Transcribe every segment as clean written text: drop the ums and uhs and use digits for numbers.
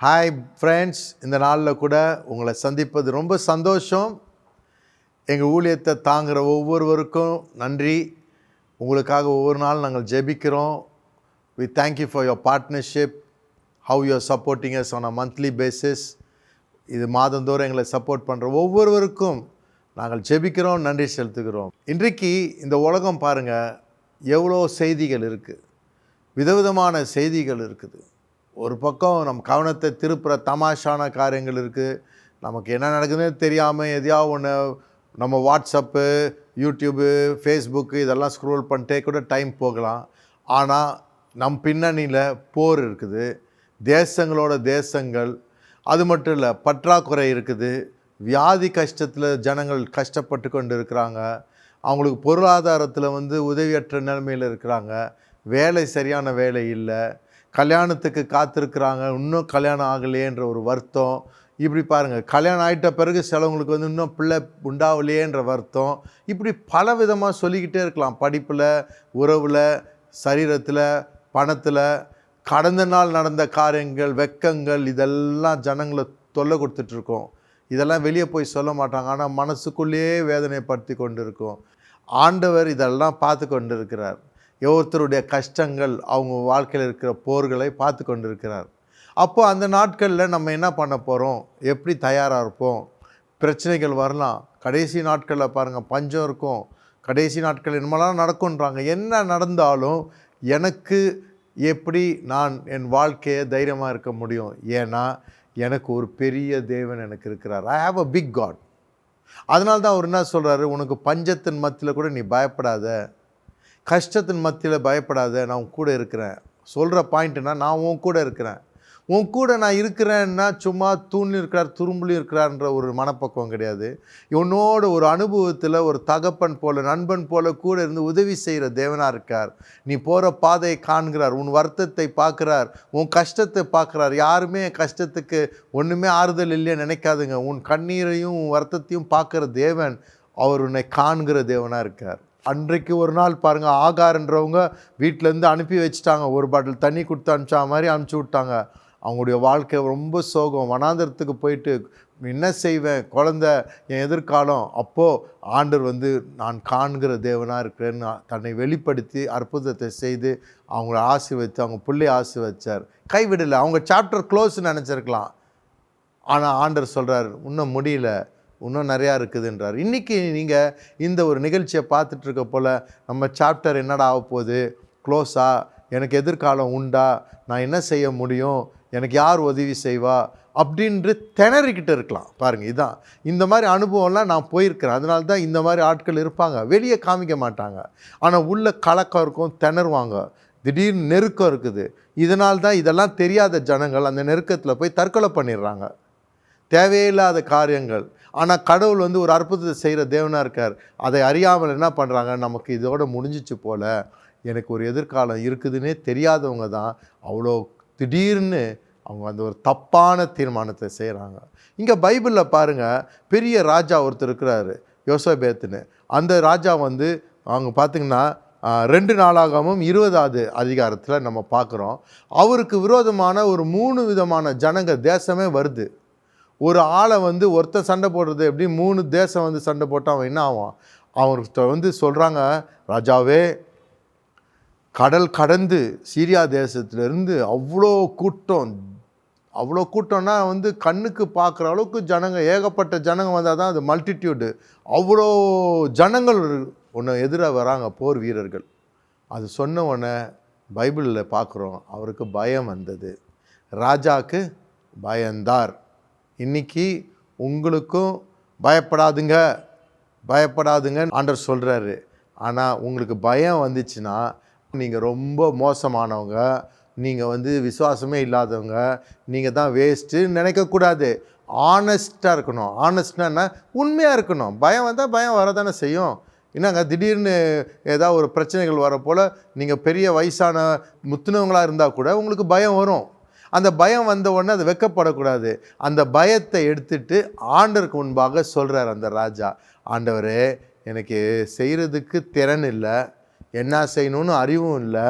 Hi friends, இந்த நாளில் கூட உங்களை சந்திப்பது ரொம்ப சந்தோஷம். எங்கள் ஊழியத்தை தாங்குகிற ஒவ்வொருவருக்கும் நன்றி. உங்களுக்காக ஒவ்வொரு நாள் நாங்கள் ஜெபிக்கிறோம். We thank you for your partnership, how you are supporting us on a monthly basis. இது மாதந்தோறும் எங்களை சப்போர்ட் பண்ணுற ஒவ்வொருவருக்கும் நாங்கள் ஜெபிக்கிறோம், நன்றி செலுத்துகிறோம். இன்றைக்கு இந்த உலகம் பாருங்கள், எவ்வளோ செய்திகள் இருக்குது, விதவிதமான செய்திகள் இருக்குது. ஒரு பக்கம் நம்ம கவனத்தை திருப்புற தமாஷான காரியங்கள் இருக்குது. நமக்கு என்ன நடக்குதுன்னு தெரியாமல் எதையாவது ஒன்று நம்ம வாட்ஸ்அப்பு, யூடியூப்பு, ஃபேஸ்புக்கு இதெல்லாம் ஸ்க்ரோல் பண்ணிட்டே கூட டைம் போகலாம். ஆனால் நம் பின்னணியில் போர் இருக்குது, தேசங்களோட தேசங்கள். அது மட்டும் இல்லை, பற்றாக்குறை இருக்குது, வியாதி கஷ்டத்தில் ஜனங்கள் கஷ்டப்பட்டு கொண்டு இருக்கிறாங்க. அவங்களுக்கு பொருளாதாரத்தில் உதவியற்ற நிலைமையில் இருக்கிறாங்க. வேலை சரியான வேலை இல்லை, கல்யாணத்துக்கு காத்திருக்கிறாங்க, இன்னும் கல்யாணம் ஆகலையேன்ற ஒரு வருத்தம். இப்படி பாருங்கள், கல்யாணம் ஆகிட்ட பிறகு சிலவங்களுக்கு இன்னும் பிள்ளை உண்டாகலையேன்ற வருத்தம். இப்படி பல விதமாக சொல்லிக்கிட்டே இருக்கலாம். படிப்பில், உறவில், சரீரத்தில், பணத்தில், கடந்த நாள் நடந்த காரியங்கள், வெக்கங்கள், இதெல்லாம் ஜனங்களை தொல்லை கொடுத்துட்ருக்கோம். இதெல்லாம் வெளியே போய் சொல்ல மாட்டாங்க, ஆனால் மனசுக்குள்ளேயே வேதனைப்படுத்தி கொண்டு இருக்கோம். ஆண்டவர் இதெல்லாம் பார்த்து கொண்டு இருக்கிறார். ஒவ்வொருத்தருடைய கஷ்டங்கள், அவங்க வாழ்க்கையில் இருக்கிற போர்களை பார்த்து கொண்டு இருக்கிறார். அப்போது அந்த நாட்களில் நம்ம என்ன பண்ண போகிறோம், எப்படி தயாராக இருப்போம்? பிரச்சனைகள் வரலாம். கடைசி நாட்களில் பாருங்கள், பஞ்சம் இருக்கும். கடைசி நாட்கள் என்னமெல்லாம் நடக்கும்ன்றாங்க. என்ன நடந்தாலும் எனக்கு எப்படி நான் என் வாழ்க்கையை தைரியமாக இருக்க முடியும்? ஏன்னா எனக்கு ஒரு பெரிய தேவன் எனக்கு இருக்கிறார். I have a big God. அதனால தான் அவர் என்ன சொல்கிறாரு, உனக்கு பஞ்சத்தின் மத்தியில் கூட நீ பயப்படாத, கஷ்டத்தின் மத்தியில் பயப்படாத, நான் உன் கூட இருக்கிறேன். சொல்கிற பாயிண்ட்டுனா, நான் உன் கூட இருக்கிறேன். உன் கூட நான் இருக்கிறேன்னா சும்மா தூண்லையும் இருக்கிறார், துரும்புலையும் இருக்கிறார்ன்ற ஒரு மனப்பக்குவம் கிடையாது. உன்னோட ஒரு அனுபவத்தில் ஒரு தகப்பன் போல், நண்பன் போல் கூட இருந்து உதவி செய்கிற தேவனாக இருக்கார். நீ போகிற பாதையை காண்கிறார், உன் வருத்தத்தை பார்க்குறார், உன் கஷ்டத்தை பார்க்குறார். யாருமே கஷ்டத்துக்கு ஒன்றுமே ஆறுதல் இல்லையே நினைக்காதுங்க. உன் கண்ணீரையும் உன் வருத்தத்தையும் பார்க்குற தேவன், அவர் உன்னை காண்கிற தேவனாக இருக்கார். அன்றைக்கு ஒரு நாள் பாருங்கள், ஆகார்ன்றவங்க வீட்டிலேருந்து அனுப்பி வச்சுட்டாங்க. ஒரு பாட்டில் தண்ணி கொடுத்து அனுப்பிச்சா மாதிரி அனுப்பிச்சி விட்டாங்க. அவங்களுடைய வாழ்க்கை ரொம்ப சோகம். வனாந்தரத்துக்கு போயிட்டு என்ன செய்வேன், குழந்த, என் எதிர்காலம். அப்போது ஆண்டவர் நான் காண்கிற தேவனாக இருக்கிறேன்னு தன்னை வெளிப்படுத்தி அற்புதத்தை செய்து அவங்கள ஆசீர்வதித்து அவங்க பிள்ளையை ஆசீர்வதிச்சார். கைவிடலை. அவங்க சாப்டர் க்ளோஸ்ன்னு நினச்சிருக்கலாம். ஆனால் ஆண்டவர் சொல்கிறார், இன்னும் முடியல, இன்னும் நிறையா இருக்குதுன்றார். இன்றைக்கி நீங்கள் இந்த ஒரு நிகழ்ச்சியை பார்த்துட்ருக்க போல், நம்ம சாப்டர் என்னடா ஆக போகுது, க்ளோஸா, எனக்கு எதிர்காலம் உண்டா, நான் என்ன செய்ய முடியும், எனக்கு யார் உதவி செய்வா அப்படின்று திணறிக்கிட்டு இருக்கலாம். பாருங்கள், இதுதான் இந்த மாதிரி அனுபவம்லாம் நான் போயிருக்கிறேன். அதனால தான் இந்த மாதிரி ஆட்கள் இருப்பாங்க. வெளியே காமிக்க மாட்டாங்க, ஆனால் உள்ள கலக்கம் இருக்கும், திணறுவாங்க. திடீர்னு நெருக்கம் இருக்குது. இதனால்தான் இதெல்லாம் தெரியாத ஜனங்கள் அந்த நெருக்கத்தில் போய் தற்கொலை பண்ணிடுறாங்க. தேவையில்லாத காரியங்கள். ஆனால் கடவுள் ஒரு அற்புதத்தை செய்கிற தேவனாக இருக்கார். அதை அறியாமல் என்ன பண்ணுறாங்க, நமக்கு இதோடு முடிஞ்சிச்சு போல், எனக்கு ஒரு எதிர்காலம் இருக்குதுன்னே தெரியாதவங்க தான் அவ்வளோ திடீர்னு அவங்க ஒரு தப்பான தீர்மானத்தை செய்கிறாங்க. இங்கே பைபிளில் பாருங்கள், பெரிய ராஜா ஒருத்தர் இருக்கிறாரு, யோசேபேத்துன்னு. அந்த ராஜா அவங்க பார்த்திங்கன்னா 2 நாளாகமும் 20வது அதிகாரத்தில் நம்ம பார்க்குறோம். அவருக்கு விரோதமான ஒரு 3 விதமான ஜனங்க தேசமே வருது. ஒரு ஆளை ஒருத்தன் சண்டை போடுறது எப்படி, 3 தேசம் சண்டை போட்டால் அவன் என்ன ஆவான்? அவர்கிட்ட சொல்கிறாங்க, ராஜாவே, கடல் கடந்து சீரியா தேசத்துலேருந்து அவ்வளோ கூட்டம்னா கண்ணுக்கு பார்க்குற அளவுக்கு ஜனங்க, ஏகப்பட்ட ஜனங்க வந்தால் தான் அது மல்டிடியூடு. அவ்வளோ ஜனங்கள் ஒன்று எதிராக வராங்க, போர் வீரர்கள். அது சொன்ன உடனே பைபிளில் பார்க்குறோம், அவருக்கு பயம் வந்தது. ராஜாவுக்கு பயந்தார். இன்றைக்கி உங்களுக்கும் பயப்படாதுங்க ஆண்டவர் சொல்கிறாரு. ஆனால் உங்களுக்கு பயம் வந்துச்சுன்னா நீங்கள் ரொம்ப மோசமானவங்க, நீங்கள் விசுவாசமே இல்லாதவங்க, நீங்கள் தான் வேஸ்ட்டு நினைக்கக்கூடாது. ஆனஸ்ட்டாக இருக்கணும். ஆனஸ்ட்னா என்ன, உண்மையாக இருக்கணும். பயம் வந்தால் பயம் வரதானே செய்யும். என்னங்க, திடீர்னு ஏதாவது ஒரு பிரச்சனைகள் வர போல், நீங்கள் பெரிய வயசான முத்துனவங்களாக இருந்தால் கூட உங்களுக்கு பயம் வரும். அந்த பயம் வந்த உடனே அது வெக்கப்படக்கூடாது. அந்த பயத்தை எடுத்துட்டு ஆண்டவருக்கு முன்பாக சொல்கிறார் அந்த ராஜா, ஆண்டவரே, எனக்கு செய்கிறதுக்கு திறன் இல்லை, என்ன செய்யணும்னு அறிவும் இல்லை,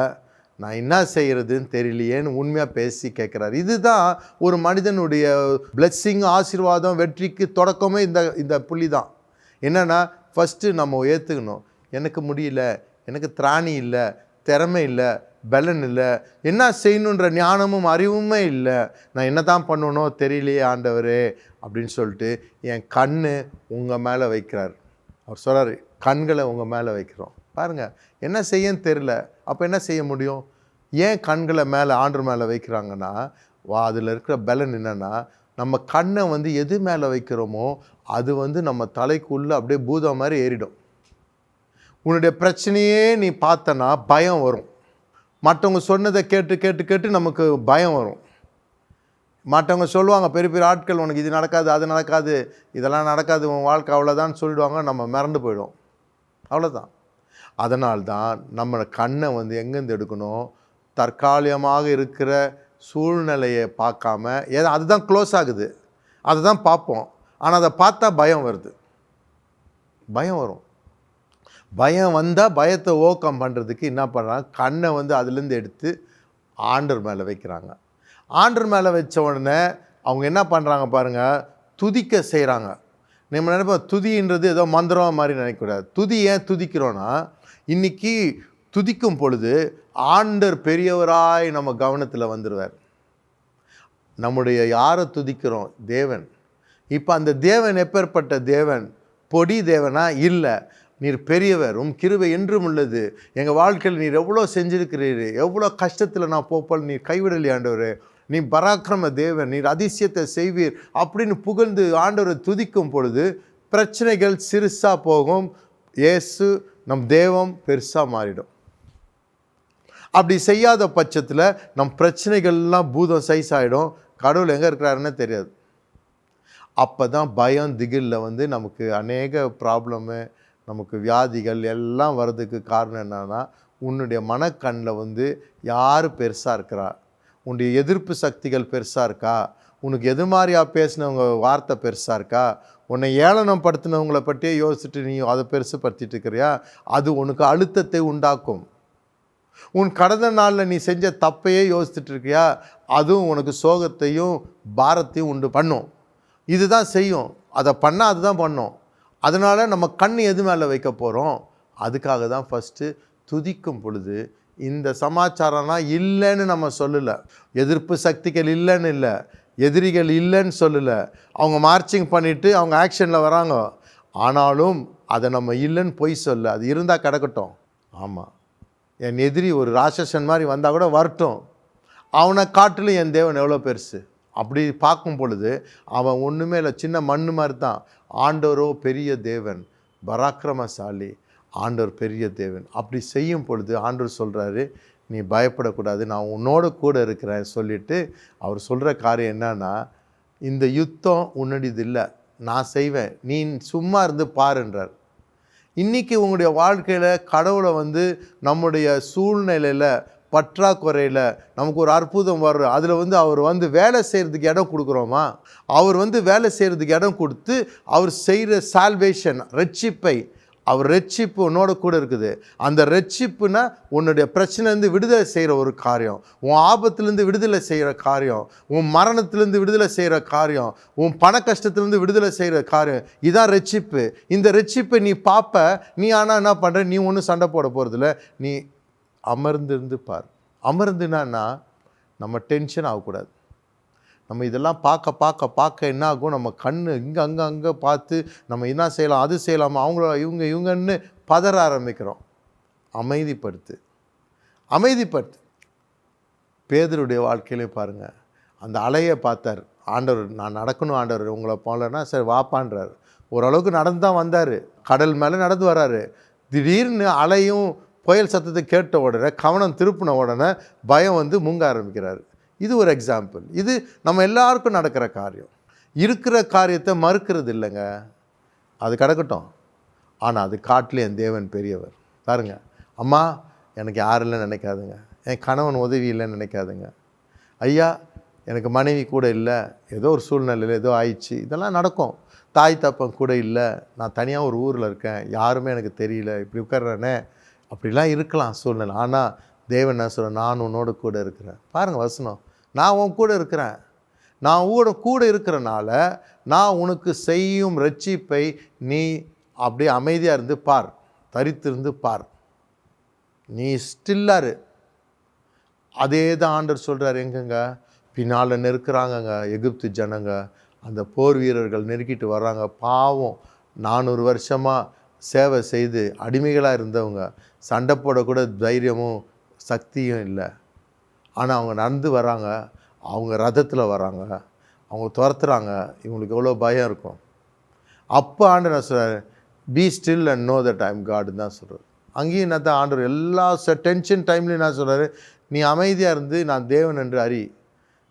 நான் என்ன செய்கிறதுன்னு தெரியலையேன்னு உண்மையாக பேசி கேட்குறாரு. இதுதான் ஒரு மனிதனுடைய பிளெஸ்ஸிங், ஆசீர்வாதம், வெற்றிக்கு தொடக்கமே இந்த புள்ளி தான். என்னென்னா ஃபஸ்ட்டு நம்ம ஏற்றுக்கணும், எனக்கு முடியல, எனக்கு திராணி இல்லை, திறமை இல்லை, பலன் இல்லை, என்ன செய்யணுன்ற ஞானமும் அறிவுமே இல்லை, நான் என்ன தான் பண்ணணும் தெரியலையே ஆண்டவரே அப்படின்னு சொல்லிட்டு என் கண் உங்கள் மேலே வைக்கிறார். அவர் சொல்கிறார், கண்களை உங்கள் மேலே வைக்கிறோம். பாருங்கள், என்ன செய்யன்னு தெரில. அப்போ என்ன செய்ய முடியும்? ஏன் கண்களை மேலே ஆண்டவர் மேலே வைக்கிறாங்கன்னா, அதில் இருக்கிற பலன் என்னென்னா, நம்ம கண்ணை எது மேலே வைக்கிறோமோ அது நம்ம தலைக்குள்ளே அப்படியே பூதம் மாதிரி ஏறிடும். உன்னுடைய பிரச்சனையே நீ பார்த்தனா பயம் வரும். மற்றவங்க சொன்னதை கேட்டு கேட்டு கேட்டு நமக்கு பயம் வரும். மற்றவங்க சொல்லுவாங்க, பெரிய பெரிய ஆட்கள், உனக்கு இது நடக்காது, அது நடக்காது, இதெல்லாம் நடக்காது, உன் வாழ்க்கை அவ்வளோதான் சொல்லிடுவாங்க. நம்ம மிரண்டு போயிடும். அவ்வளோதான். அதனால்தான் நம்ம கண்ணை எங்கேருந்து எடுக்கணும்? தற்காலிகமாக இருக்கிற சூழ்நிலையை பார்க்காம, ஏதோ அதுதான் க்ளோஸ் ஆகுது, அதை தான் பார்ப்போம். ஆனால் அதை பார்த்தா பயம் வருது, பயம் வரும். பயம் வந்தால் பயத்தை ஓக்கம் பண்ணுறதுக்கு என்ன பண்ணுறாங்க? கண்ணை அதுலேருந்து எடுத்து ஆண்டவர் மேலே வைக்கிறாங்க. ஆண்டவர் மேலே வச்ச உடனே அவங்க என்ன பண்ணுறாங்க பாருங்கள், துதிக்க செய்கிறாங்க. நம்ம நினைப்போம் துதின்றது ஏதோ மந்திரம் மாதிரி நினைக்கக்கூடாது. துதி ஏன் துதிக்கிறோன்னா, இன்றைக்கி துதிக்கும் பொழுது ஆண்டவர் பெரியவராய் நம்ம கவனத்தில் வந்துடுவார். நம்முடைய யாரை துதிக்கிறோம்? தேவன். இப்போ அந்த தேவன் எப்பேற்பட்ட தேவன்? பொடி தேவனா? இல்லை, நீர் பெரியவர், கிருபை என்றும் உள்ளது, எங்கள் வாழ்க்கையில் நீர் எவ்வளோ செஞ்சுருக்கிறீர், எவ்வளோ கஷ்டத்தில் நான் போப்பல் நீர் கைவிடலை ஆண்டவர், நீ பராக்கிரம தேவன், நீர் அதிசயத்தை செய்வீர் அப்படின்னு புகழ்ந்து ஆண்டவரை துதிக்கும் பொழுது பிரச்சனைகள் சிறுசாக போகும், இயேசு நம் தேவம் பெருசாக மாறிடும். அப்படி செய்யாத பட்சத்தில் நம் பிரச்சனைகள்லாம் பூதம் சைஸ் ஆகிடும், கடவுள் எங்கே இருக்கிறாருன்னு தெரியாது. அப்போ தான் பயம் திகிலில் நமக்கு அநேக ப்ராப்ளமு, நமக்கு வியாதிகள் எல்லாம் வர்றதுக்கு காரணம் என்னன்னா, உன்னுடைய மனக்கண்ணில் யார் பெருசாக இருக்கிறா, உன்னுடைய எதிர்ப்பு சக்திகள் பெருசாக இருக்கா, உனக்கு எது மாதிரியா பேசினவங்க வார்த்தை பெருசாக இருக்கா, உன்னை ஏளனம் படுத்தினவங்களை பற்றியே யோசிச்சுட்டு நீ அதை பெருசுப்படுத்திட்டு இருக்கிறியா, அது உனக்கு அழுத்தத்தை உண்டாக்கும். உன் கடந்த நாளில் நீ செஞ்ச தப்பையே யோசிச்சுட்டு இருக்கியா, அதுவும் உனக்கு சோகத்தையும் பாரத்தையும் உண்டு பண்ணும். இதுதான் செய்யும், அதை பண்ணால் அதுதான் பண்ணும். அதனால் நம்ம கண் எது மேலே வைக்க போகிறோம்? அதுக்காக தான் ஃபஸ்ட்டு துதிக்கும் பொழுது இந்த சமாச்சாரம்லாம் இல்லைன்னு நம்ம சொல்லலை, எதிர்ப்பு சக்திகள் இல்லைன்னு இல்லை, எதிரிகள் இல்லைன்னு சொல்லலை, அவங்க மார்ச்சிங் பண்ணிவிட்டு அவங்க ஆக்ஷனில் வராங்க, ஆனாலும் அதை நம்ம இல்லைன்னு பொய் சொல்ல, அது இருந்தால் கிடக்கட்டும். ஆமாம், என் எதிரி ஒரு ராட்சசன் மாதிரி வந்தால் கூட வரட்டும், அவனை காட்டிலும் என் தேவன் எவ்வளோ பெருசு. அப்படி பார்க்கும் பொழுது அவன் ஒன்றுமே இல்லை, சின்ன மண்ணு மாதிரி தான். ஆண்டவரோ பெரிய தேவன், பராக்கிரமசாலி, ஆண்டவர் பெரிய தேவன். அப்படி செய்யும் பொழுது ஆண்டவர் சொல்கிறாரு, நீ பயப்படக்கூடாது, நான் உன்னோட கூட இருக்கிறேன் சொல்லிவிட்டு அவர் சொல்கிற காரியம் என்னன்னா, இந்த யுத்தம் உன்னடிது இல்லை, நான் செய்வேன், நீ சும்மா இருந்து பாருன்றார். இன்றைக்கி உங்களுடைய வாழ்க்கையில் கடவுளை நம்முடைய சூழ்நிலையில் பற்றாக்குறையில் நமக்கு ஒரு அற்புதம் வர்ற அதில் அவர் வேலை செய்கிறதுக்கு இடம் கொடுக்குறோமா? அவர் வேலை செய்கிறதுக்கு இடம் கொடுத்து அவர் செய்கிற சால்வேஷன், ரட்சிப்பை, அவர் ரட்சிப்பு உன்னோட கூட இருக்குது. அந்த ரட்சிப்புனா உன்னுடைய பிரச்சனைலேருந்து விடுதலை செய்கிற ஒரு காரியம், உன் ஆபத்துலேருந்து விடுதலை செய்கிற காரியம், உன் மரணத்துலேருந்து விடுதலை செய்கிற காரியம், உன் பண கஷ்டத்துலேருந்து விடுதலை செய்கிற காரியம், இதான் ரட்சிப்பு. இந்த ரட்சிப்பை நீ பார்ப்ப, நீ ஆனால் என்ன பண்ணுற, நீ ஒன்றும் சண்டை போட போகிறதில்ல, நீ அமர்ந்திருந்து பார். அமர்ந்துனா நம்ம டென்ஷன் ஆகக்கூடாது. நம்ம இதெல்லாம் பார்க்க பார்க்க பார்க்க என்ன ஆகும், நம்ம கண் இங்கே அங்கே பார்த்து நம்ம என்ன செய்யலாம், அது செய்யலாமா, அவங்கள இவங்கன்னு பதற ஆரம்பிக்கிறோம். அமைதிப்படுத்து, அமைதிப்படுத்து. பேதுருடைய வாழ்க்கையிலே பாருங்கள், அந்த அலையை பார்த்தார் ஆண்டவர், நான் நடக்கணும் ஆண்டவர் உங்களை போகலன்னா சரி வாப்பான்றார். ஓரளவுக்கு நடந்து தான் வந்தார், கடல் மேலே நடந்து வராரு. திடீர்னு அலையும் புயல் சத்தத்தை கேட்ட உடனே கவனம் திருப்பின உடனே பயம் முங்க ஆரம்பிக்கிறார். இது ஒரு எக்ஸாம்பிள். இது நம்ம எல்லாருக்கும் நடக்கிற காரியம். இருக்கிற காரியத்தை மறுக்கிறது இல்லைங்க, அது கிடக்கட்டும், ஆனால் அது காட்டில் என் தேவன் பெரியவர். பாருங்க, அம்மா எனக்கு யாரும் இல்லைன்னு நினைக்காதுங்க, என் கணவன் உதவி இல்லைன்னு நினைக்காதுங்க, ஐயா எனக்கு மனைவி கூட இல்லை, ஏதோ ஒரு சூழ்நிலையில் ஏதோ ஆயிடுச்சு, இதெல்லாம் நடக்கும். தாய் தப்பன் கூட இல்லை, நான் தனியாக ஒரு ஊரில் இருக்கேன், யாருமே எனக்கு தெரியல, இப்படி உட்கார்றேனே, அப்படிலாம் இருக்கலாம் சூழ்நிலை. ஆனால் தேவன் என்ன சொல்ற, நான் உன்னோட கூட இருக்கிறேன். பாருங்கள் வசனம், நான் உன் கூட இருக்கிறேன். நான் கூட இருக்கிறனால நான் உனக்கு செய்யும் ரட்சிப்பை நீ அப்படியே அமைதியாக இருந்து பார், தரித்திருந்து பார், நீ ஸ்டில்லாரு. அதே தான் ஆண்டவர் சொல்கிறார். எங்கங்க பின்னால் நெருக்கிறாங்கங்க எகிப்து ஜனங்க, அந்த போர் வீரர்கள் நெருக்கிட்டு வர்றாங்க. பாவம் 400 வருஷமாக சேவை செய்து அடிமைகளாக இருந்தவங்க, சண்டை போடக்கூட தைரியமும் சக்தியும் இல்லை. ஆனால் அவங்க நடந்து வராங்க, அவங்க ரதத்தில் வராங்க, அவங்க துரத்துறாங்க. இவங்களுக்கு எவ்வளோ பயம் இருக்கும். அப்போ ஆண்டவர் என்ன சொல்கிறார், be still and know that I am காட்னு தான் சொல்கிறார். அங்கேயும் என்ன தான் ஆண்டவர் எல்லா டென்ஷன் டைம்லையும் என்ன சொல்கிறாரு, நீ அமைதியாக இருந்து நான் தேவன் என்று அறி.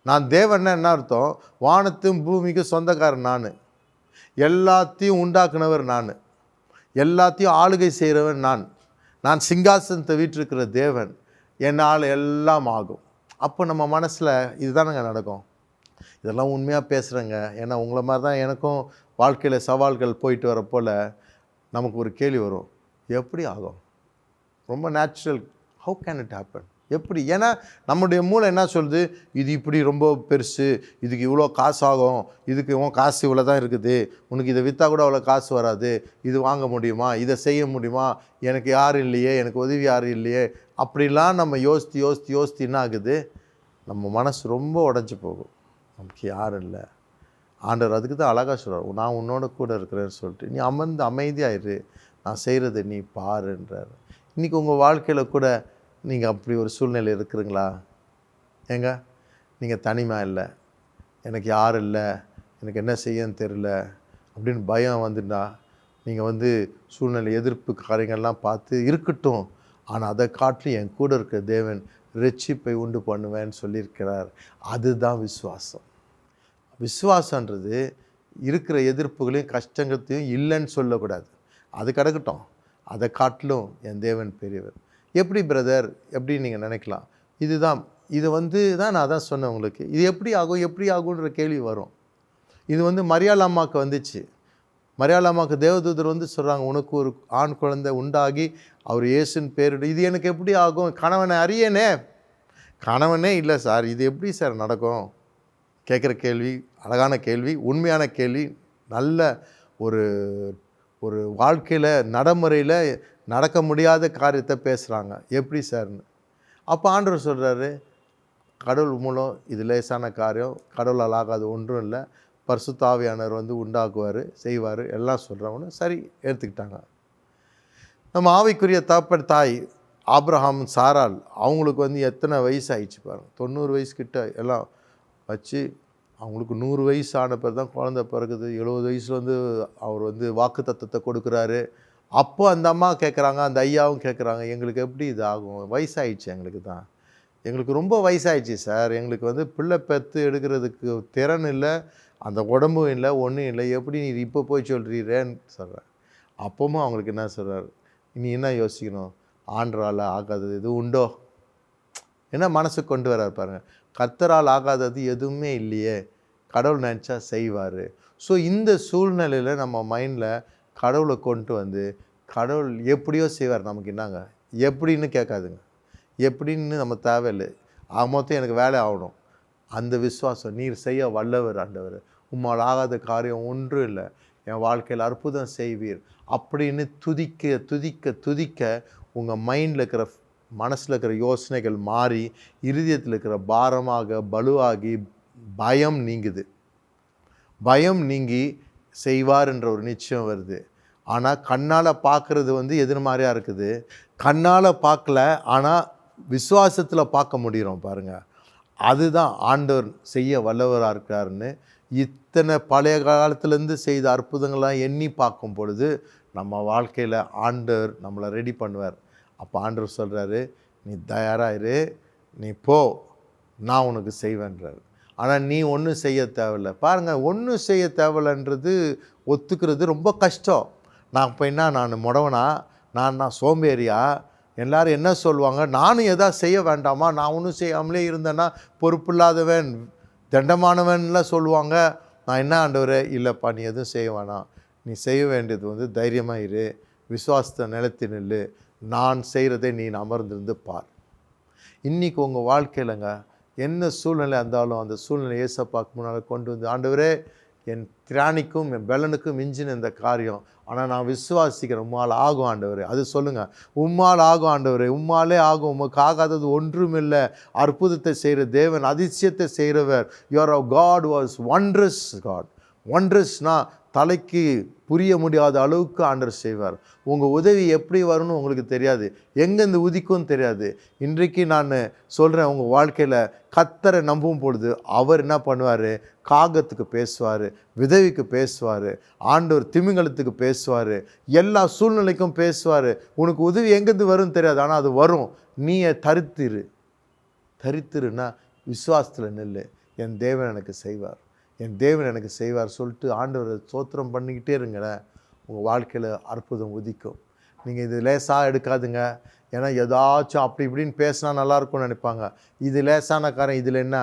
நான் தேவன்னா என்ன அர்த்தம், வானத்தும் பூமிக்கும் சொந்தக்காரன் நான், எல்லாத்தையும் உண்டாக்குனவர் நான், எல்லாத்தையும் ஆளுகை செய்கிறவன் நான் சிங்காசனத்தை வீற்றிருக்கிற தேவன், என்னால் எல்லாம் ஆகும். அப்போ நம்ம மனசில் இதுதானங்க நடக்கும். இதெல்லாம் உண்மையாக பேசுகிறேங்க, ஏன்னா உங்களை மாதிரி தான் எனக்கும் வாழ்க்கையில் சவால்கள் போயிட்டு வர போல் நமக்கு ஒரு கேள்வி வரும், எப்படி ஆகும்? ரொம்ப natural, how can it happen, எப்படி? ஏன்னா நம்முடைய மூளை என்ன சொல்லுது, இது இப்படி ரொம்ப பெருசு, இதுக்கு இவ்வளோ காசு ஆகும், இதுக்கு உன் காசு இவ்வளோ தான் இருக்குது, உனக்கு இதை விற்றா கூட அவ்வளோ காசு வராது, இது வாங்க முடியுமா, இதை செய்ய முடியுமா, எனக்கு யாரும் இல்லையே, எனக்கு உதவி யாரும் இல்லையே, அப்படிலாம் நம்ம யோசித்து என்ன ஆகுது, நம்ம மனசு ரொம்ப உடஞ்சி போகும். நமக்கு யாரும் இல்லை. ஆண்டவர் அதுக்கு தான் அழகாக சொல்கிறார், நான் உன்னோட கூட இருக்கிறேன்னு சொல்லிட்டு நீ அமர்ந்து அமைதியாயிரு, நான் செய்கிறத நீ பாருன்றார். இன்றைக்கி உங்கள் வாழ்க்கையில் கூட நீங்கள் அப்படி ஒரு சூழ்நிலை இருக்கிறீங்களா? ஏங்க நீங்கள் தனிமை இல்லை, எனக்கு யாரும் இல்லை, எனக்கு என்ன செய்யன்னு தெரில அப்படின்னு பயம் வந்துட்டா நீங்கள் சூழ்நிலை எதிர்ப்பு காரியங்கள்லாம் பார்த்து இருக்கட்டும், ஆனால் அதை காட்டிலும் என் கூட இருக்கிற தேவன் ரட்சிப்பை உண்டு பண்ணுவேன்னு சொல்லியிருக்கிறார். அதுதான் விசுவாசம். விசுவாசன்றது இருக்கிற எதிர்ப்புகளையும் கஷ்டங்களையும் இல்லைன்னு சொல்லக்கூடாது, அது கிடக்கட்டும், அதை காட்டிலும் என் தேவன் பெரியவர். எப்படி பிரதர், எப்படி நீங்கள் நினைக்கலாம், இதுதான் இது தான் நான் தான் சொன்னேன் உங்களுக்கு, இது எப்படி ஆகுன்ற கேள்வி வரும். இது மரியாள் அம்மாவுக்கு வந்துச்சு. மரியாள் அம்மாவுக்கு தேவதூதர் சொல்கிறாங்க, உனக்கு ஒரு ஆண் குழந்தை உண்டாகி அவர் இயேசுன்னு பேரிடு, இது எனக்கு எப்படி ஆகும், கணவனை அறியனே. கணவனே இல்லை சார், இது எப்படி சார் நடக்கும்? கேட்குற கேள்வி அழகான கேள்வி, உண்மையான கேள்வி, நல்ல ஒரு ஒரு வாழ்க்கையில் நடைமுறையில் நடக்க முடியாத காரியத்தை பேசுகிறாங்க, எப்படி சார்னு. அப்போ ஆண்டவர் சொல்கிறாரு, கடவுள் மூலம் இது லேசான காரியம், கடவுளால் ஆகாது ஒன்றும் இல்லை, பரிசுத்த ஆவியானவர் உண்டாக்குவார் செய்வார் எல்லாம் சொல்கிறவனு சரி எடுத்துக்கிட்டாங்க. நம்ம ஆவிக்குரிய தகப்பன் தாய் ஆபிரகாம் சாராள், அவங்களுக்கு எத்தனை வயசு ஆயிடுச்சு பாருங்கள், 90 வயசுக்கிட்ட எல்லாம் வச்சு அவங்களுக்கு 100 வயசு ஆன பேர் தான் குழந்தை பிறகுது. 70 வயசில் அவர் வாக்கு தத்தத்தை கொடுக்குறாரு. அப்போ அந்த அம்மா கேட்குறாங்க, அந்த ஐயாவும் கேட்குறாங்க, எங்களுக்கு எப்படி இது ஆகும், வயசாகிடுச்சு, எங்களுக்கு ரொம்ப வயசாகிடுச்சு சார், எங்களுக்கு பிள்ளை பெற்று எடுக்கிறதுக்கு திறன் இல்லை, அந்த உடம்பும் இல்லை, ஒன்றும் இல்லை, எப்படி நீ இப்போ போய் சொல்கிறீரேன்னு சொல்கிறேன். அப்பவும் அவங்களுக்கு என்ன சொல்கிறார், நீ என்ன யோசிக்கணும், ஆண்டவரால் ஆகாதது எது உண்டோ, என்ன மனசுக்கு கொண்டு வரார் பாருங்கள். கர்த்தரால் ஆகாதது எதுவுமே இல்லையே, கடவுள் நினச்சா செய்வார். ஸோ இந்த சூழ்நிலையில் நம்ம மைண்டில் கடவுளை கொண்டு கடவுள் எப்படியோ செய்வார், நமக்கு என்னங்க எப்படின்னு கேட்காதுங்க, எப்படின்னு நம்ம தேவையில்லை, மொத்தம் எனக்கு வேலை ஆகணும். அந்த விசுவாசம், நீர் செய்ய வல்லவர் ஆண்டவர், உம்மால் ஆகாத காரியம் ஒன்றும் இல்லை, என் வாழ்க்கையில் அற்புதம் செய்வீர் அப்படின்னு துதிக்க துதிக்க துதிக்க உங்கள் மைண்டில் இருக்கிற மனசில் இருக்கிற யோசனைகள் மாறி இருதயத்தில் இருக்கிற பாரமாக பலுவாகி பயம் நீங்குது. பயம் நீங்கி செய்வார் என்ற ஒரு நிச்சயம் வருது. ஆனால் கண்ணால் பார்க்குறது எதிர்மாதிரியாக இருக்குது. கண்ணால் பார்க்கல, ஆனால் விசுவாசத்தில் பார்க்க முடிகிறோம் பாருங்கள். அதுதான் ஆண்டவர் செய்ய வல்லவராக இருக்காருன்னு இத்தனை பழைய காலத்துலேருந்து செய்த அற்புதங்கள்லாம் எண்ணி பார்க்கும் பொழுது நம்ம வாழ்க்கையில் ஆண்டவர் நம்மளை ரெடி பண்ணுவார். அப்போ ஆண்டவர் சொல்கிறாரு, நீ தயாராகிரு, நீ போ, நான் உனக்கு செய்வேன்றார். ஆனால் நீ ஒன்றும் செய்ய தேவையில்லை. பாருங்கள், ஒன்றும் செய்ய தேவையில்லைன்றது ஒத்துக்கிறது ரொம்ப கஷ்டம். நான் இப்போ என்ன, நான் முடவனா, நான் சோம்பேறியா, எல்லோரும் என்ன சொல்லுவாங்க, நானும் எதாவது செய்ய வேண்டாமா, நான் ஒன்றும் செய்யாமலே இருந்தேன்னா பொறுப்பில்லாதவன் தண்டமானவன்லாம் சொல்லுவாங்க. நான் என்ன ஆண்டவரே, இல்லைப்பா நீ எதுவும் செய்ய வேணாம், நீ செய்ய வேண்டியது தைரியமாக இரு, விசுவாசத்தை நிலைத்து நில்லு, நான் செய்கிறதை நீ அமர்ந்திருந்து பார். இன்றைக்கி உங்கள் வாழ்க்கையிலங்க என்ன சூழ்நிலை இருந்தாலும் அந்த சூழ்நிலை ஏசப்பாக்கு முன்னால் கொண்டு வந்து, ஆண்டவரே என் திராணிக்கும் என் பெலனுக்கும் மிஞ்சின இந்த காரியம், ஆனால் நான் விசுவாசிக்கிறேன் உம்மால் ஆகும் ஆண்டவரே. அது சொல்லுங்கள், உம்மால் ஆகும் ஆண்டவரே, உம்மாலே ஆகும், உமக்கு ஆகாதது ஒன்றுமில்லை. அற்புதத்தை செய்கிற தேவன், அதிசயத்தை செய்கிறவர். Your God was wondrous God. ஒண்டரஸ்னால் தலைக்கு புரிய முடியாத அளவுக்கு ஆண்டவர் செய்வார். உங்கள் உதவி எப்படி வரும்னு உங்களுக்கு தெரியாது, எங்கேருந்து உதிக்கும் தெரியாது. இன்றைக்கு நான் சொல்கிறேன், உங்கள் வாழ்க்கையில் கர்த்தரை நம்பும் பொழுது அவர் என்ன பண்ணுவார், காகத்துக்கு பேசுவார், விதவிக்கு பேசுவார், ஆண்டவர் திமிங்கலத்துக்கு பேசுவார், எல்லா சூழ்நிலைக்கும் பேசுவார். உனக்கு உதவி எங்கேருந்து வரும்னு தெரியாது, ஆனால் அது வரும். நீ தரித்திருன்னா விசுவாசத்தில் நெல், என் தேவன் எனக்கு செய்வார், என் தேவன் எனக்கு செய்வார் சொல்லிட்டு ஆண்டவரை ஸ்தோத்திரம் பண்ணிக்கிட்டே இருங்களேன். உங்கள் வாழ்க்கையில் அற்புதம் உதிக்கும். நீங்கள் இது லேசாக எடுக்காதுங்க. ஏன்னா ஏதாச்சும் அப்படி இப்படின்னு பேசினா நல்லாயிருக்கும்னு நினைப்பாங்க. இது லேசான காரியம். இதில் என்ன,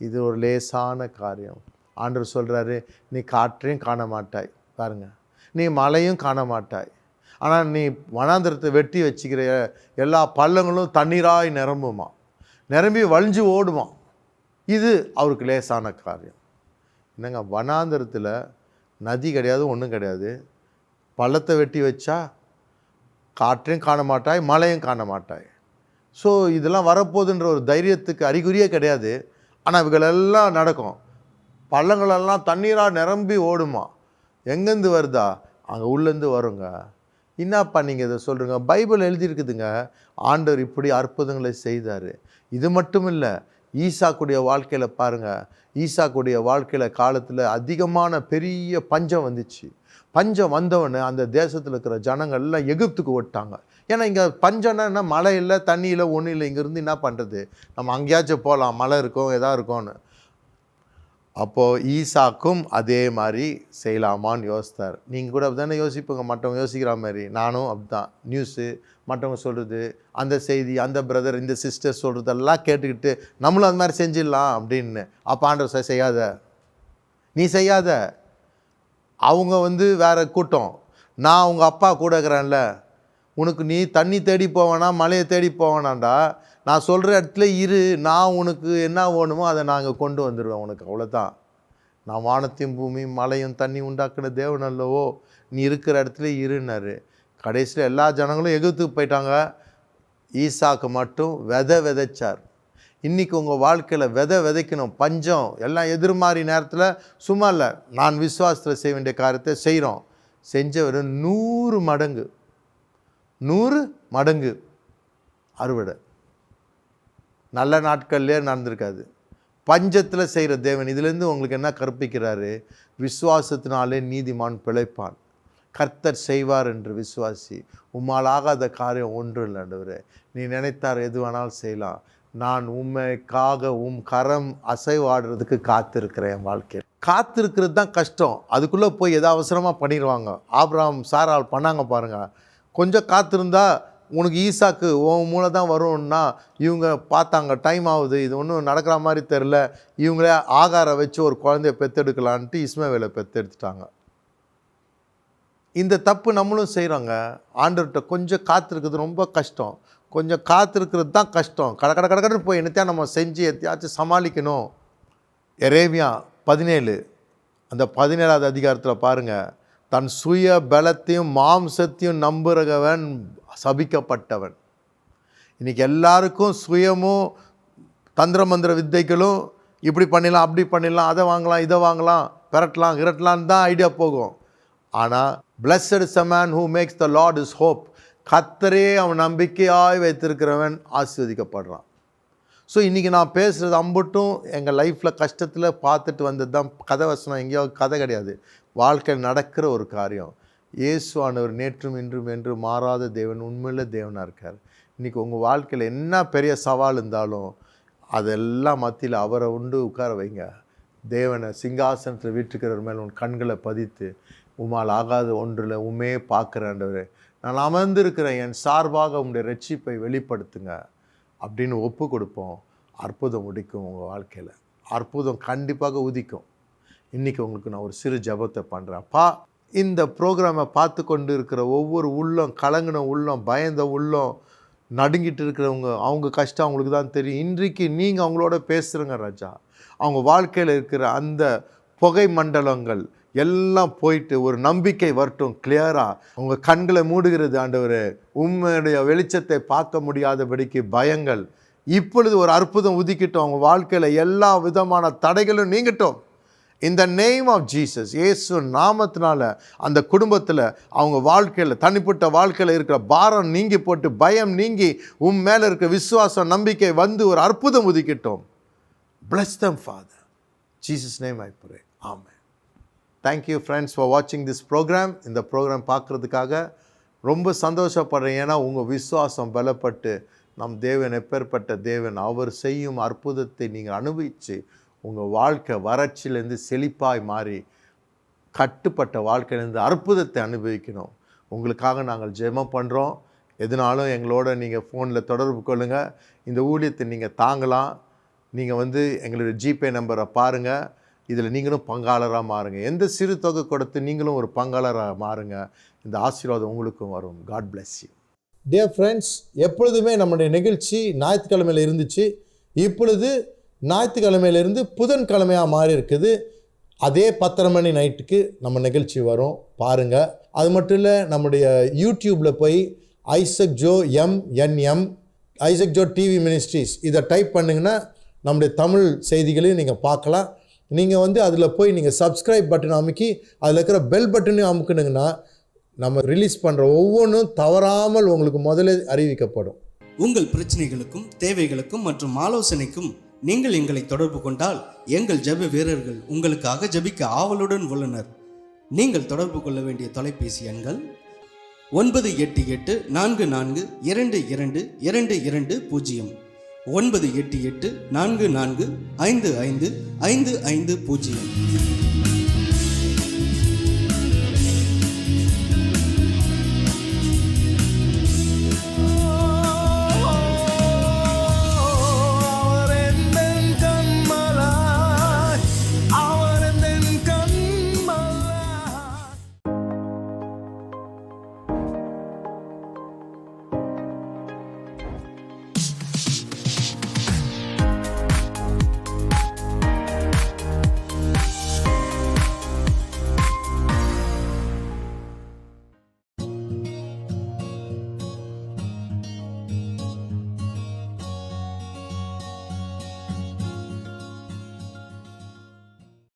இது ஒரு லேசான காரியம். ஆண்டவர் சொல்கிறாரு, நீ காற்றையும் காண மாட்டாய் பாருங்க, நீ மழையும் காண மாட்டாய், ஆனால் நீ வனாந்திரத்தை வெட்டி வச்சுக்கிற எல்லா பள்ளங்களும் தண்ணீராய் நிரம்புமா, நிரம்பி வழிஞ்சு ஓடுமா. இது அவருக்கு லேசான காரியம். என்னங்க, வனாந்திரத்தில் நதி கிடையாது, ஒன்றும் கிடையாது. பள்ளத்தை வெட்டி வச்சா காற்றையும் காண மாட்டாய், மழையும் காண மாட்டாய். ஸோ இதெல்லாம் வரப்போகுதுன்ற ஒரு தைரியத்துக்கு அறிகுறியே கிடையாது. ஆனால் இவங்களெல்லாம் நடக்கும். பள்ளங்களெல்லாம் தண்ணீராக நிரம்பி ஓடுமா. எங்கேருந்து வருதா, அங்கே உள்ளேருந்து வருங்க. என்னப்பா நீங்கள் இதை சொல்கிறீங்க, பைபிள் எழுதியிருக்குதுங்க. ஆண்டவர் இப்படி அற்புதங்களை செய்தார். இது மட்டும் இல்லை, ஈசாக்குடைய வாழ்க்கையில் பாருங்கள். ஈசாக்குடைய வாழ்க்கையில் காலத்தில் அதிகமான பெரிய பஞ்சம் வந்துச்சு. பஞ்சம் வந்தவொடனே அந்த தேசத்தில் இருக்கிற ஜனங்கள்லாம் எகிப்துக்கு ஓட்டாங்க. ஏன்னா இங்கே பஞ்சம்னா என்ன, மழை இல்லை, தண்ணி இல்லை, ஒன்றும் இல்லை. இங்கேருந்து என்ன பண்ணுறது, நம்ம அங்கேயாச்சும் போகலாம், மழை இருக்கும், எதா இருக்கும்னு. அப்போது ஈசாக்கும் அதே மாதிரி செய்யலாமான்னு யோசித்தார். நீங்கள் கூட அப்படி தானே யோசிப்போங்க, மற்றவங்க யோசிக்கிற மாதிரி. நானும் அப்படி தான். நியூஸு மற்றவங்க சொல்கிறது, அந்த செய்தி, அந்த பிரதர், இந்த சிஸ்டர் சொல்கிறதெல்லாம் கேட்டுக்கிட்டு நம்மளும் அது மாதிரி செஞ்சிடலாம் அப்படின்னு. அப்போ ஆண்டவர் செய்யாத, நீ செய்யாத. அவங்க வேறு கூட்டம், நான் உங்கள் அப்பா கூட இருக்கிறேன்ல, உனக்கு நீ தண்ணி தேடி போவேனா, மலையை தேடி போவேனாண்டா, நான் சொல்கிற இடத்துல இரு, நான் உனக்கு என்ன வேணுமோ அதை நாங்கள் கொண்டு வந்துடுவேன் உனக்கு, அவ்வளோதான். நான் வானத்தையும் பூமியும் மலையும் தண்ணி உண்டாக்குன தேவன் அல்லவோ, நீ இருக்கிற இடத்துல இருன்னாரு. கடைசியில் எல்லா ஜனங்களும் எகிப்துக்கு போயிட்டாங்க. ஈசாக்கு மட்டும் விதைச்சார். இன்றைக்கி உங்கள் வாழ்க்கையில் விதைக்கணும். பஞ்சம் எல்லாம் எதிர்மாறி நேரத்தில் சும்மா இல்லை, நான் விசுவாசத்தில் செய்ய வேண்டிய காரியத்தை செய்கிறோம். செஞ்சவர் 100 மடங்கு அறுவடை. நல்ல நாட்கள்லேயே நடந்திருக்காது. பஞ்சத்தில் செய்கிற தேவன். இதிலேருந்து உங்களுக்கு என்ன கற்பிக்கிறாரு, விசுவாசத்தினாலே நீதிமான் பிழைப்பான், கர்த்தர் செய்வார் என்று விசுவாசி. உம்மால் ஆகாத காரியம் ஒன்றும் இல்லை ஆண்டவரே, நீ நினைத்தார் எது வேணாலும் செய்யலாம். நான் உண்மைக்காக கரம் அசைவாடுறதுக்கு காத்திருக்கிறேன். என் வாழ்க்கையில் காத்திருக்கிறது தான் கஷ்டம். அதுக்குள்ளே போய் எதோ அவசரமாக பண்ணிடுவாங்க. ஆபிரகாம் சாரால் பண்ணாங்க பாருங்கள். கொஞ்சம் காத்திருந்தா உனக்கு ஈசாக்கு உன் மூளை தான் வரும்னா, இவங்க பார்த்தாங்க டைம் ஆகுது, இது ஒன்றும் நடக்கிற மாதிரி தெரில, இவங்களே ஆகாரம் வச்சு ஒரு குழந்தைய பெற்றெடுக்கலான்ட்டு இஸ்மவேலை பெற்றெடுத்துட்டாங்க. இந்த தப்பு நம்மளும் செய்கிறோங்க. ஆண்டவர்கிட்ட கொஞ்சம் காத்திருக்கிறது ரொம்ப கஷ்டம். கொஞ்சம் காத்திருக்கிறது தான் கஷ்டம். கடற்கடன்னு போய் என்னத்தையா நம்ம செஞ்சு எத்தையாச்சும் சமாளிக்கணும். எரேமியா 17 அந்த 17வது அதிகாரத்தில் பாருங்கள், தன் சுய பலத்தையும் மாம்சத்தையும் நம்புகிறவன் சபிக்கப்பட்டவன். இன்றைக்கி எல்லாருக்கும் சுயமும் தந்திரமந்திர வித்தைகளும், இப்படி பண்ணிடலாம், அப்படி பண்ணிடலாம், அதை வாங்கலாம், இதை வாங்கலாம், பெரட்டலாம் கிரட்டலான்னு தான் ஐடியா போகும். ஆனால் blessed is a man who makes the Lord his hope. கர்த்தரே அவன் நம்பிக்கையாய் வைத்திருக்கிறவன் ஆசீர்வதிக்கப்படுறான். ஸோ இன்றைக்கி நான் பேசுகிறது அம்புட்டும் எங்கள் லைஃப்பில் கஷ்டத்தில் பார்த்துட்டு வந்தது தான். கதை வசனம் எங்கேயோ கதை கிடையாது, வாழ்க்கையில் நடக்கிற ஒரு காரியம். இயேசுவானவர் நேற்றும் இன்றும் என்று மாறாத தேவன், உண்மையுள்ள தேவனாக இருக்கார். இன்றைக்கி உங்கள் வாழ்க்கையில் என்ன பெரிய சவால் இருந்தாலும் அதெல்லாம் மத்தியில் அவரை உட்கார வைங்க. தேவனை சிங்காசனத்தில் வீட்டுக்கிறவர் மேலே உன் கண்களை பதித்து, உம்மால் ஆகாத ஒன்றில் உண்மையே பார்க்குறேன்றவர், நான் அமர்ந்திருக்கிறேன், என் சார்பாக உங்களுடைய ரட்சிப்பை வெளிப்படுத்துங்க அப்படின்னு ஒப்பு கொடுப்போம். அற்புதம் உதிக்கும் உங்கள் வாழ்க்கையில். அற்புதம் கண்டிப்பாக உதிக்கும். இன்றைக்கி உங்களுக்கு நான் ஒரு சிறு ஜெபத்தை பண்ணுறேன். அப்பா, இந்த ப்ரோக்ராமை பார்த்து கொண்டு இருக்கிற ஒவ்வொரு உள்ளம், கலங்கின உள்ளம், பயந்த உள்ளம், நடுங்கிட்டு இருக்கிறவங்க, அவங்க கஷ்டம் அவங்களுக்கு தான் தெரியும். இன்றைக்கு நீங்கள் அவங்களோட பேசுகிறங்க ராஜா. அவங்க வாழ்க்கையில் இருக்கிற அந்த புகை மண்டலங்கள் எல்லாம் போயிட்டு ஒரு நம்பிக்கை வரட்டும். கிளியராக உங்கள் கண்களை மூடுகிறது ஆண்டவரே. உம்முடைய வெளிச்சத்தை பார்க்க முடியாதபடிக்கு பயங்கள் இப்பொழுது ஒரு அற்புதம் உதிக்கட்டும். அவங்க வாழ்க்கையில் எல்லா விதமான தடைகளும் நீங்கட்டும். In the name of Jesus, இயேசு நாமத்தினால அந்த குடும்பத்தில் அவங்க வாழ்க்கையில் தனிப்பட்ட வாழ்க்கையில் இருக்கிற பாரம் நீங்கி போட்டு பயம் நீங்கி மேலே இருக்கிற விசுவாசம் நம்பிக்கை வந்து ஒரு அற்புதம் உதிக்கட்டும். Bless them, Father. Jesus name I pray. Amen. Thank you friends for watching this program. இந்த ப்ரோக்ராம் பார்க்குறதுக்காக ரொம்ப சந்தோஷப்படுறேன். ஏன்னா உங்கள் விசுவாசம் பலப்பட்டு நம் தேவன் எப்பேற்பட்ட தேவன், அவர் செய்யும் அற்புதத்தை நீங்கள் அனுபவித்து உங்கள் வாழ்க்கை வறட்சியிலேருந்து செழிப்பாய் மாறி கட்டுப்பட்ட வாழ்க்கையிலேருந்து அற்புதத்தை அனுபவிக்கணும். உங்களுக்காக நாங்கள் ஜெபம் பண்ணுறோம். எதுனாலும் எங்களோட நீங்கள் ஃபோனில் தொடர்பு கொள்ளுங்கள். இந்த ஊழியத்தை நீங்கள் தாங்கலாம். நீங்கள் எங்களுடைய ஜிபே நம்பரை பாருங்கள். இதில் நீங்களும் பங்காளராக மாறுங்க. எந்த சிறு தொகை கொடுத்து நீங்களும் ஒரு பங்காளராக மாறுங்க. இந்த ஆசீர்வாதம் உங்களுக்கும் வரும். God bless you. Dear friends, எப்பொழுதுமே நம்முடைய நிகழ்ச்சி ஞாயிற்றுக்கிழமையில் இருந்துச்சு. இப்பொழுது ஞாயிற்றுக்கிழமையிலிருந்து புதன்கிழமையாக மாறி இருக்குது. அதே 10:30 மணி நைட்டுக்கு நம்ம நிகழ்ச்சி வரும், பாருங்கள். அது மட்டும் இல்லை, நம்முடைய யூடியூப்பில் போய் Isaac Joe MNM Isaac Joe TV ministries இதை டைப் பண்ணிங்கன்னா நம்முடைய தமிழ் செய்திகளையும் நீங்கள் பார்க்கலாம். நீங்கள் அதில் போய் நீங்கள் சப்ஸ்கிரைப் பட்டன் அமுக்கி அதில் இருக்கிற பெல் பட்டனையும் அமுக்குனுங்கன்னா நம்ம ரிலீஸ் பண்ணுற ஒவ்வொன்றும் தவறாமல் உங்களுக்கு முதல்ல அறிவிக்கப்படும். உங்கள் பிரச்சனைகளுக்கும் தேவைகளுக்கும் மற்றும் ஆலோசனைக்கும் நீங்கள் எங்களை தொடர்பு கொண்டால் எங்கள் ஜெப வீரர்கள் உங்களுக்காக ஜெபிக்க ஆவலுடன் உள்ளனர். நீங்கள் தொடர்பு கொள்ள வேண்டிய தொலைபேசி எண்கள் 9884422220 988445555550.